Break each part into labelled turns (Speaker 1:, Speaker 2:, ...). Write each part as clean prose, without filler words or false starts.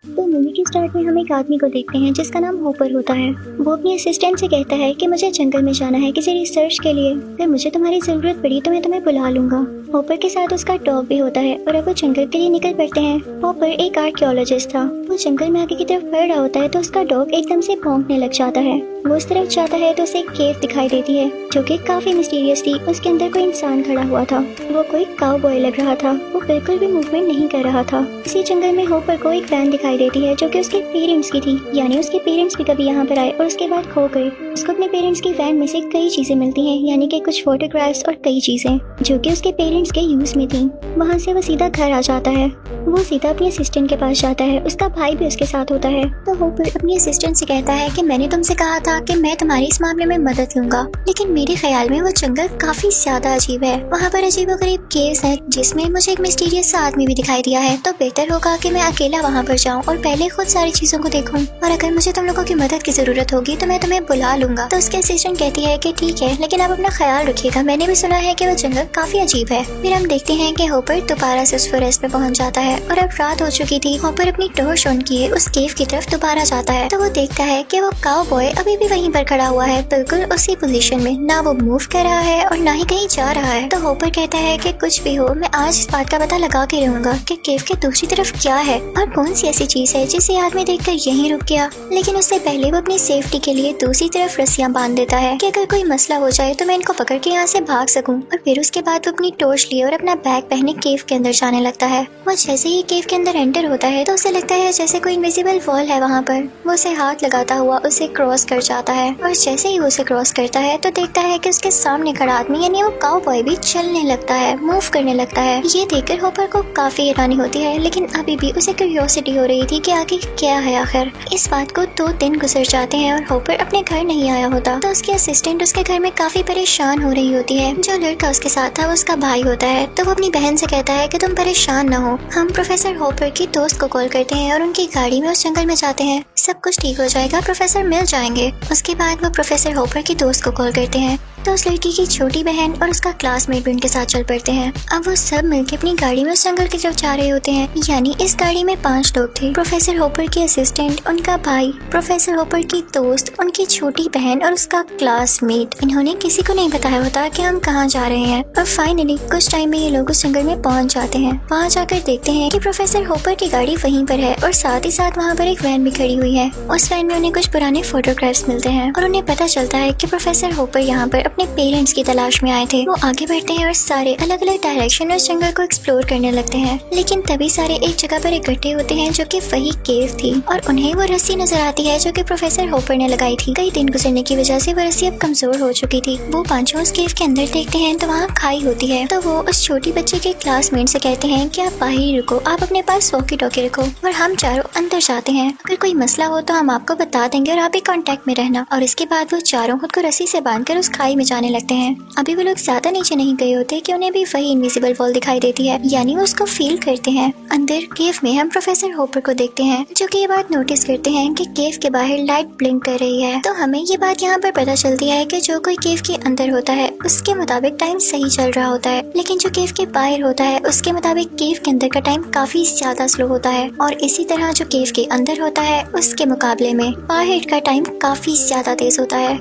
Speaker 1: तो मूवी के स्टार्ट में हम एक आदमी को देखते हैं जिसका नाम होपर होता है। वो अपनी असिस्टेंट से कहता है कि मुझे जंगल में जाना है किसी रिसर्च के लिए, अगर मुझे तुम्हारी जरूरत पड़ी तो मैं तुम्हें बुला लूंगा। होपर के साथ उसका डॉग भी होता है और अब वो जंगल के लिए निकल पड़ते हैं। होपर एक आर्कियोलॉजिस्ट था। वो जंगल में आगे की तरफ बढ़ रहा होता है तो उसका डॉग एकदम से भौंकने लग जाता है। वो उस तरफ जाता है तो उसे एक केव दिखाई देती है जो कि काफी मिस्टीरियस थी। उसके अंदर कोई इंसान खड़ा हुआ था। वो कोई काउबॉय लग रहा था। वो बिल्कुल भी मूवमेंट नहीं कर रहा था। इसी जंगल में होपर को एक वैन दिखाई देती है जो कि उसके पेरेंट्स की थी, यानी उसके पेरेंट्स भी कभी यहाँ पर आए और उसके बाद खो गए। उसको अपने पेरेंट्स की वैन में से कई चीजें मिलती हैं, यानी कि कुछ फोटोग्राफ्स और कई चीजें जो कि उसके पेरेंट्स के यूज में थी। वहाँ से वो सीधा घर आ जाता है। वो सीधा अपनी असिस्टेंट के पास जाता है। उसका भाई भी उसके साथ होता है। तो होपर अपनी असिस्टेंट से कहता है कि मैंने तुमसे कहा था कि मैं तुम्हारी इस मामले में मदद लूंगा, लेकिन मेरे ख्याल में वो जंगल काफी ज्यादा अजीब है। वहाँ पर अजीबोगरीब केव्स हैं जिसमें मुझे एक मिस्टीरियस सा आदमी भी दिखाई दिया है। तो बेहतर होगा कि मैं अकेला वहाँ पर जाऊँ और पहले खुद सारी चीजों को देखूँ, और अगर मुझे तुम लोगों की मदद की जरूरत होगी तो मैं तुम्हें बुला लूंगा। तो उसके असिस्टेंट कहती है कि ठीक है, लेकिन आप अपना ख्याल रखिएगा, मैंने भी सुना है कि वो जंगल काफी अजीब है। फिर हम देखते हैं कि होपर दोबारा से उस फॉरेस्ट में पहुंच जाता है और अब रात हो चुकी थी। होपर अपनी टॉर्च ऑन किए उस केव की तरफ दोबारा जाता है तो वो देखता है कि वो काउबॉय अभी भी वहीं पर खड़ा हुआ है, बिल्कुल उसी पोजीशन में। ना वो मूव कर रहा है और ना ही कहीं जा रहा है। तो होपर कहता है कि कुछ भी हो, मैं आज इस बात का पता लगा के रहूंगा कि केव के दूसरी तरफ क्या है और कौन सी ऐसी चीज है जिसे आदमी देखकर यहीं रुक गया। लेकिन उससे पहले वो अपनी सेफ्टी के लिए दूसरी तरफ रस्सियां बांध देता है कि अगर कोई मसला हो जाए तो मैं इनको पकड़ के यहाँ से भाग सकूं। और फिर उसके बाद वो अपनी टॉर्च लिए और अपना बैग पहने केव के अंदर जाने लगता है। वो जैसे ही केव के अंदर एंटर होता है तो उसे लगता है जैसे कोई इनविजिबल वॉल है वहाँ पर। वो उसे हाथ लगाता हुआ उसे क्रॉस कर जाता है और जैसे ही वो उसे क्रॉस करता है तो देखता है कि उसके सामने खड़ा आदमी यानी वो काउबॉय भी चलने लगता है, मूव करने लगता है। ये देखकर होपर को काफी हैरानी होती है, लेकिन अभी भी उसे क्यूरियोसिटी हो रही थी कि आगे क्या है आखिर। इस बात को 2 दिन गुजर जाते हैं और होपर अपने घर नहीं आया होता। तो उसकी असिस्टेंट उसके घर में काफी परेशान हो रही होती है। जो लड़का उसके साथ था वो उसका भाई होता है। तो वो अपनी बहन से कहता है कि तुम परेशान न हो, हम प्रोफेसर होपर की दोस्त को कॉल करते हैं और उनकी गाड़ी में उस जंगल में जाते हैं, सब कुछ ठीक हो जाएगा, प्रोफेसर मिल जाएंगे। उसके बाद वो प्रोफेसर होपर की दोस्त को कॉल करते हैं तो उस लड़की की छोटी बहन और उसका क्लासमेट भी उनके साथ चल पड़ते हैं। अब वो सब मिलकर अपनी गाड़ी में उस जंगल की तरफ जा रहे होते हैं। यानी इस गाड़ी में 5 लोग थे, प्रोफेसर होपर की असिस्टेंट, उनका भाई, प्रोफेसर होपर की दोस्त, उनकी छोटी बहन और उसका क्लासमेट। इन्होंने किसी को नहीं बताया होता कि हम कहाँ जा रहे हैं। और फाइनली कुछ टाइम में ये लोग उस जंगल में पहुँच जाते हैं। वहाँ जाकर देखते हैं कि प्रोफेसर होपर की गाड़ी वहीं पर है और साथ ही साथ वहाँ पर एक वैन भी खड़ी हुई है। उस वैन में उन्हें कुछ पुराने फोटोग्राफ्स मिलते हैं और उन्हें पता चलता है कि प्रोफेसर होपर यहाँ पर अपने पेरेंट्स की तलाश में आए थे। वो आगे बढ़ते हैं और सारे अलग अलग डायरेक्शन में उस जंगल को एक्सप्लोर करने लगते हैं। लेकिन तभी सारे एक जगह पर इकट्ठे होते हैं जो कि वही केव थी और उन्हें वो रस्सी नजर आती है जो कि प्रोफेसर होपर ने लगाई थी। कई दिन गुजरने की वजह से वो रस्सी अब कमजोर हो चुकी थी। वो पांचों उस केव के अंदर देखते हैं तो वहाँ खाई होती है। तो वो उस छोटी बच्चे के क्लासमेट से कहते हैं कि आप बाहर ही रुको, आप अपने पास वॉकी टॉकी रखो और हम चारों अंदर जाते हैं, अगर कोई मसला हो तो हम आपको बता देंगे और आप भी कांटेक्ट में रहना। और इसके बाद वो चारों खुद को रस्सी से बांधकर उस खाई में जाने लगते हैं। अभी वो लोग ज्यादा नीचे नहीं गए होते कि उन्हें भी वही इनविजिबल वॉल दिखाई देती है, यानी वो उसको फील करते हैं। अंदर केव में हम प्रोफेसर होपर को देखते हैं जो कि ये बात नोटिस करते हैं कि केव के बाहर लाइट ब्लिंक कर रही है। तो हमें ये बात यहाँ पर पता चलती है कि जो कोई केव के अंदर होता है उसके मुताबिक टाइम सही चल रहा होता है, लेकिन जो केव के बाहर होता है उसके मुताबिक केव के अंदर का टाइम काफी ज्यादा स्लो होता है। और इसी तरह जो केव के अंदर होता है उसके मुकाबले में बाहर का टाइम काफी ज्यादा तेज होता है।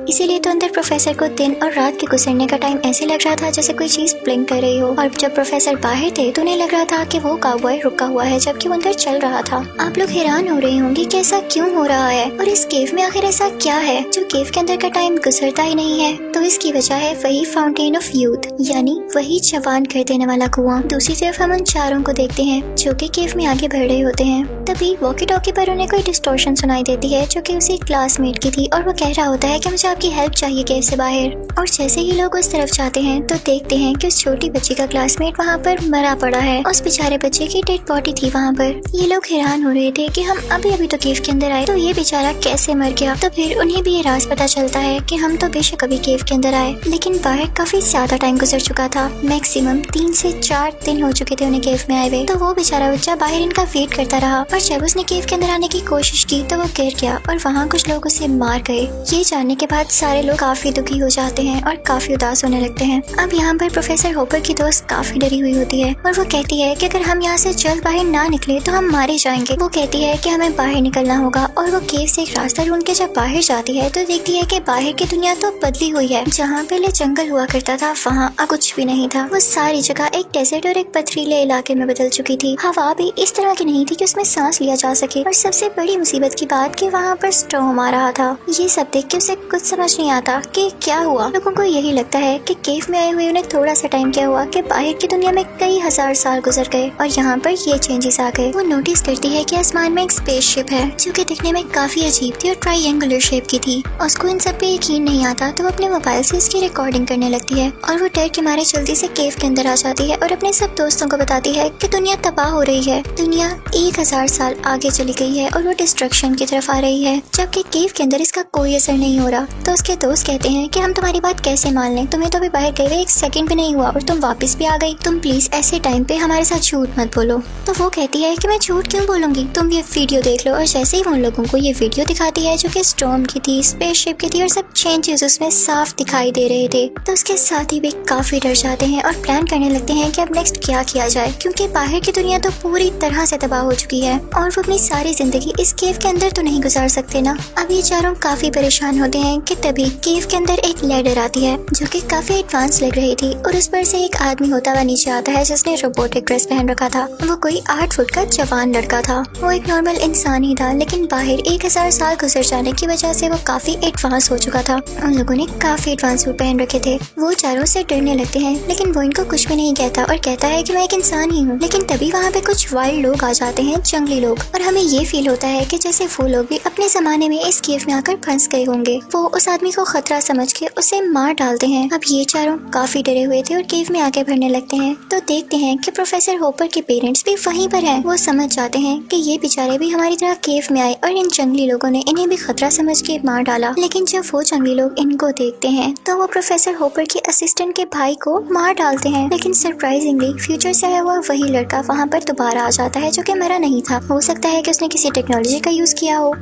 Speaker 1: इसीलिए तो अंदर प्रोफेसर को दिन और रात के गुजरने का टाइम ऐसे लग रहा था जैसे कोई चीज ब्लिंक कर रही हो, और जब प्रोफेसर बाहर थे तो उन्हें लग रहा था कि वो काउबॉय रुका हुआ है जबकि वो अंदर चल रहा था। आप लोग हैरान हो रहे होंगे कि ऐसा क्यों हो रहा है और इस केव में आखिर ऐसा क्या है जो केव के अंदर का टाइम गुजरता ही नहीं है। तो इसकी वजह है वही फाउंटेन ऑफ यूथ, यानी वही जवान कर देने वाला कुआं। दूसरी तरफ हम उन चारों को देखते हैं जो कि केव में आगे बढ़ रहे होते हैं। तभी वॉकी टॉकी पर उन्हें कोई डिस्टॉर्शन सुनाई देती है जो कि उसी क्लासमेट की थी और वो कह रहा होता है कि मुझे आपकी हेल्प चाहिए केव से बाहर। और जैसे ही लोग उस तरफ जाते हैं तो देखते हैं कि उस छोटी बच्ची का क्लासमेट वहाँ पर मरा पड़ा है। उस बेचारे बच्चे की डेड बॉडी थी वहाँ पर। ये लोग हैरान हो रहे थे कि हम अभी अभी तो केव के अंदर आए तो ये बेचारा कैसे मर गया। तो फिर उन्हें भी ये राज पता चलता है कि हम तो बेशक अभी केव के अंदर आए, लेकिन बाहर काफी ज्यादा टाइम गुजर चुका था। मैक्सिमम 3 से 4 दिन हो चुके थे उन्हें केव में आए हुए। तो वो बेचारा बच्चा बाहर इनका वेट करता रहा और जब उसने केव के अंदर आने की कोशिश की तो वो गिर गया और वहाँ कुछ लोग उसे मार गए। ये जानने के बाद बाद सारे लोग काफी दुखी हो जाते हैं और काफी उदास होने लगते हैं। अब यहाँ पर प्रोफेसर होपर की दोस्त काफी डरी हुई होती है और वो कहती है कि अगर हम यहाँ से जल्द बाहर ना निकले तो हम मारे जाएंगे। वो कहती है कि हमें बाहर निकलना होगा और वो केव से एक रास्ता ढूंढ के जब बाहर जाती है तो देखती है कि बाहर की दुनिया तो बदली हुई है। जहाँ पहले जंगल हुआ करता था वहाँ अब कुछ भी नहीं था। वो सारी जगह एक डेजर्ट और एक पथरीले इलाके में बदल चुकी थी। हवा भी इस तरह की नहीं थी कि उसमें सांस लिया जा सके और सबसे बड़ी मुसीबत की बात कि वहाँ पर स्टॉर्म आ रहा था। ये सब देख के उसे कुछ समझ नहीं आता कि क्या हुआ। लोगों को यही लगता है कि केव में आए हुए उन्हें थोड़ा सा टाइम क्या हुआ कि बाहर की दुनिया में कई हजार साल गुजर गए और यहाँ पर ये चेंजेस आ गए। वो नोटिस करती है कि आसमान में एक स्पेसशिप है जो कि दिखने में काफी अजीब थी और ट्रायंगुलर शेप की थी। उसको इन सब पे यकीन नहीं आता तो वो अपने मोबाइल से इसकी रिकॉर्डिंग करने लगती है और वो डर के मारे जल्दी से केव के अंदर आ जाती है और अपने सब दोस्तों को बताती है कि दुनिया तबाह हो रही है। दुनिया 1000 साल आगे चली गई है और वो डिस्ट्रक्शन की तरफ आ रही है, जबकि केव के अंदर इसका कोई असर नहीं हो रहा। तो उसके दोस्त कहते हैं कि हम तुम्हारी बात कैसे मान लें, तुम्हें तो अभी बाहर गए हुए 1 सेकंड भी नहीं हुआ और तुम वापस भी आ गई। तुम प्लीज ऐसे टाइम पे हमारे साथ झूठ मत बोलो। तो वो कहती है कि मैं झूठ क्यों बोलूंगी, तुम ये वीडियो देख लो। और जैसे ही वो उन लोगों को ये वीडियो दिखाती है जो कि स्टॉर्म की थी, स्पेसशिप की थी और सब चेंजेस उसमें साफ दिखाई दे रहे थे, तो उसके साथी भी काफी डर जाते हैं और प्लान करने लगते हैं कि अब नेक्स्ट क्या किया जाए, क्योंकि बाहर की दुनिया तो पूरी तरह से तबाह हो चुकी है और वो अपनी सारी जिंदगी इस केव के अंदर तो नहीं गुजार सकते ना। अब ये चारों काफी परेशान होते हैं कि तभी केव के अंदर एक लैडर आती है जो कि काफी एडवांस लग रही थी और उस पर से एक आदमी होता हुआ नीचे आता है जिसने रोबोटिक ड्रेस पहन रखा था। वो कोई 8 फुट का जवान लड़का था। वो एक नॉर्मल इंसान ही था, लेकिन बाहर 1000 साल गुजर जाने की वजह से वो काफी एडवांस हो चुका था। उन लोगों ने काफी एडवांस सूट पहन रखे थे। वो चारों से डरने लगते हैं, लेकिन वो इनको कुछ भी नहीं कहता और कहता है कि मैं एक इंसान ही हूँ। लेकिन तभी वहाँ पे कुछ वाइल्ड लोग आ जाते हैं, जंगली लोग, और हमें ये फील होता है कि जैसे वो लोग भी अपने जमाने में इस केव में आकर फंस गए होंगे। वो उस आदमी को खतरा समझ के उसे मार डालते हैं। अब ये चारों काफी डरे हुए थे और केव में आके भरने लगते हैं, तो देखते हैं कि प्रोफेसर होपर के पेरेंट्स भी वहीं पर हैं। वो समझ जाते हैं कि ये बेचारे भी हमारी तरह केव में आए और इन जंगली लोगों ने इन्हें भी खतरा समझ के मार डाला। लेकिन जब वो जंगली लोग इनको देखते हैं तो वो प्रोफेसर होपर के असिस्टेंट के भाई को मार डालते हैं। लेकिन सरप्राइजिंगली फ्यूचर से आया हुआ वही लड़का वहाँ पर दोबारा आ जाता है जो कि मरा नहीं था। हो सकता है कि उसने किसी टेक्नोलॉजी का यूज किया हो।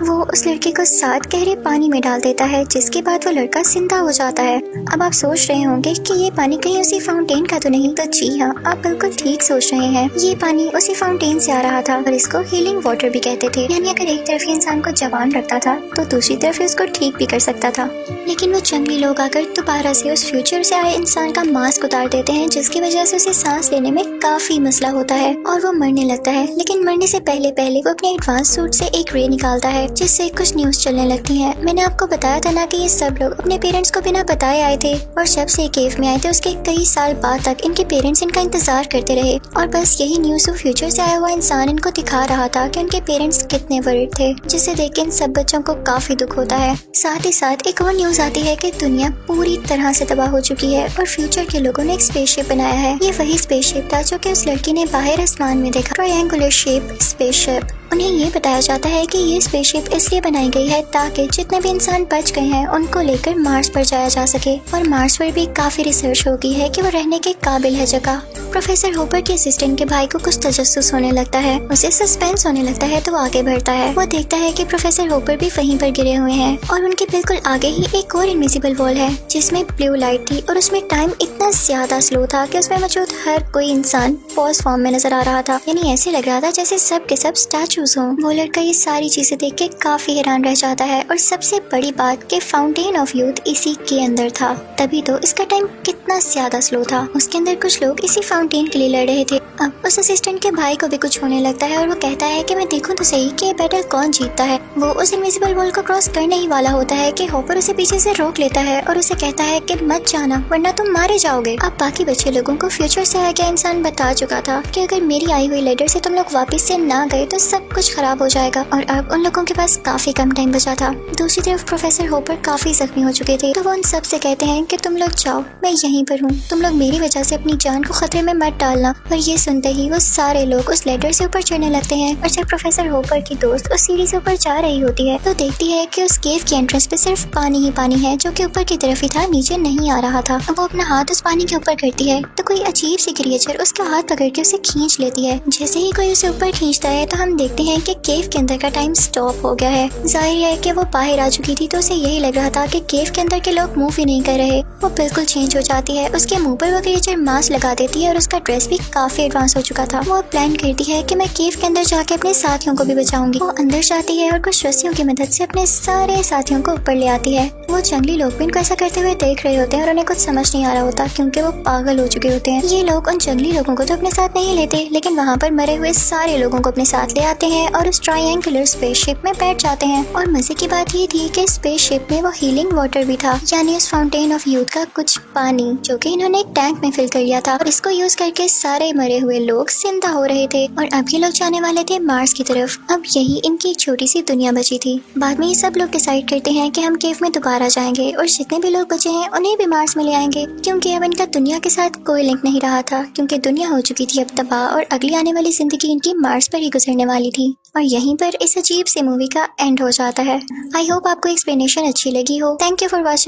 Speaker 1: वो उस लड़के को 7 गहरे पानी में डाल देता है, जिसके बाद वो लड़का जिंदा हो जाता है। अब आप सोच रहे होंगे कि ये पानी कहीं उसी फाउंटेन का तो नहीं? तो जी हाँ, आप बिल्कुल ठीक सोच रहे हैं। ये पानी उसी फाउंटेन से आ रहा था और इसको हीलिंग वाटर भी कहते थे। यानी अगर एक तरफ इंसान को जवान रखता था तो दूसरी तरफ उसको ठीक भी कर सकता था। लेकिन वो जंगली लोग आकर दोबारा से उस फ्यूचर से आए इंसान का मास्क उतार देते हैं, जिसकी वजह से उसे सांस लेने में काफी मसला होता है और वो मरने लगता है। लेकिन मरने से पहले वो अपने एडवांस सूट से एक रे निकालता है, जिससे कुछ न्यूज चलने लगती है। मैंने आपको बताया था ना कि ये सब लोग अपने पेरेंट्स को बिना बताए आए थे और जब से केव में आए थे उसके कई साल बाद तक इनके पेरेंट्स इनका इंतजार करते रहे और बस यही न्यूज फ्यूचर से आया हुआ इंसान इनको दिखा रहा था कि उनके पेरेंट्स कितने वरीड थे, जिसे देख के इन सब बच्चों को काफी दुख होता है। साथ ही साथ एक और न्यूज आती है कि दुनिया पूरी तरह से तबाह हो चुकी है और फ्यूचर के लोगों ने एक स्पेसशिप बनाया है। ये वही स्पेसशिप था जो कि उस लड़की ने बाहर आसमान में देखा, ट्रायंगुलर शेप स्पेसशिप। उन्हें ये बताया जाता है कि ये स्पेसशिप इसलिए बनाई गई है ताकि जितने भी इंसान बच गए हैं उनको लेकर मार्स पर जाया जा सके और मार्स पर भी काफी रिसर्च हो गई है कि वो रहने के काबिल है जगह। प्रोफेसर होपर के असिस्टेंट के भाई को कुछ तजस्सुस होने लगता है, उसे सस्पेंस होने लगता है, तो वो आगे बढ़ता है। वो देखता है कि प्रोफेसर होपर भी वहीं पर गिरे हुए हैं और उनके बिल्कुल आगे ही एक और इनविजिबल वॉल है जिसमें ब्लू लाइट थी और उसमें टाइम इतना ज्यादा स्लो था कि उसमें मौजूद हर कोई इंसान पॉज फॉर्म में नजर आ रहा था। यानी ऐसे लग रहा था जैसे सब के सब स्टैचूज हों। वो लड़का ये सारी चीजें देख के काफी हैरान रह जाता है और सबसे बड़ी बात कि फाउंटेन ऑफ यूथ इसी के अंदर था। तभी तो इसका टाइम कितना ज्यादा स्लो था। उसके अंदर कुछ लोग इसी फाउंटेन के लिए लड़ रहे थे। अब उस असिस्टेंट के भाई को भी कुछ होने लगता है और वो कहता है कि मैं देखूं तो सही कि बैटल कौन जीतता है। वो उस इनविजिबल वॉल को क्रॉस करने ही वाला होता है कि होपर उसे पीछे से रोक लेता है और उसे कहता है कि मत जाना वरना तुम मारे जाओगे। अब बाकी बच्चे लोगों को फ्यूचर से आया गया इंसान बता चुका था कि अगर मेरी आई हुई लेटर से तुम लोग वापस से ना गए तो सब कुछ खराब हो जाएगा और अब उन लोगों के पास काफी कम टाइम बचा था। दूसरी तरफ प्रोफेसर होपर काफी जख्मी हो चुके थे, तो वो उन सब से कहते हैं कि तुम लोग जाओ, मैं यहीं पर हूँ। तुम लोग मेरी वजह से अपनी जान को खतरे में मत डालना। और ये सुनते ही वो सारे लोग उस लेडर से ऊपर चढ़ने लगते हैं। और जब प्रोफेसर होपर की दोस्त उस सीढ़ी से ऊपर जा रही होती है तो देखती है कि उस केव की एंट्रेंस पे सिर्फ पानी ही पानी है, जो कि ऊपर की तरफ ही था, नीचे नहीं आ रहा था। वो अपना हाथ उस पानी के ऊपर करती है तो कोई अजीब सी क्रिएचर उसका हाथ पकड़ के उसे खींच लेती है। जैसे ही कोई उसे ऊपर खींचता है तो हम देखते हैं कि केव के अंदर का टाइम स्टॉप हो गया है। जाहिर है कि वो बाहर आ चुकी थी तो उसे यही लग रहा था कि केव के अंदर के लोग मूव ही नहीं कर रहे। वो बिल्कुल चेंज हो जाती है, उसके मुंह पर वो क्रिएचर मास्क लगा देती है और उसका ड्रेस भी काफी एडवांस हो चुका था। वो प्लान करती है कि मैं केव के अंदर जाके अपने साथियों को भी बचाऊंगी। वो अंदर जाती है और कुछ रस्सियों की मदद से अपने सारे साथियों को ऊपर ले आती है। वो जंगली लोग भी इनको ऐसा करते हुए देख रहे होते हैं और उन्हें कुछ समझ नहीं आ रहा होता क्योंकि वो पागल हो चुके होते हैं। ये लोग उन जंगली लोगों को तो अपने साथ नहीं लेते, लेकिन वहाँ पर मरे हुए सारे लोगों को अपने साथ ले आते हैं और उस ट्रायंगुलर स्पेसशिप में बैठ जाते हैं। और मजे की बात ये थी कि स्पेसशिप में वो हीलिंग वाटर भी था, यानी उस फाउंटेन ऑफ यूथ का कुछ पानी, जो कि इन्होंने एक टैंक में फिल कर लिया था। और इसको यूज करके सारे मरे हुए लोग जिंदा हो रहे थे और अब ये लोग जाने वाले थे मार्स की तरफ। अब यही इनकी एक छोटी सी दुनिया बची थी। बाद में ये सब लोग डिसाइड करते हैं कि हम केव में दोबारा जाएंगे और जितने भी लोग बचे हैं उन्हें भी मार्स में ले आएंगे, क्योंकि अब इनका दुनिया के साथ कोई लिंक नहीं रहा था, क्योंकि दुनिया हो चुकी थी अब तबाह और अगली आने वाली जिंदगी इनकी मार्स पर ही गुजरने वाली थी। और यहीं पर इस अजीब सी मूवी का एंड हो जाता है। आई होप आपको एक्सप्लेनेशन अच्छी लगी हो। Thank you for watching.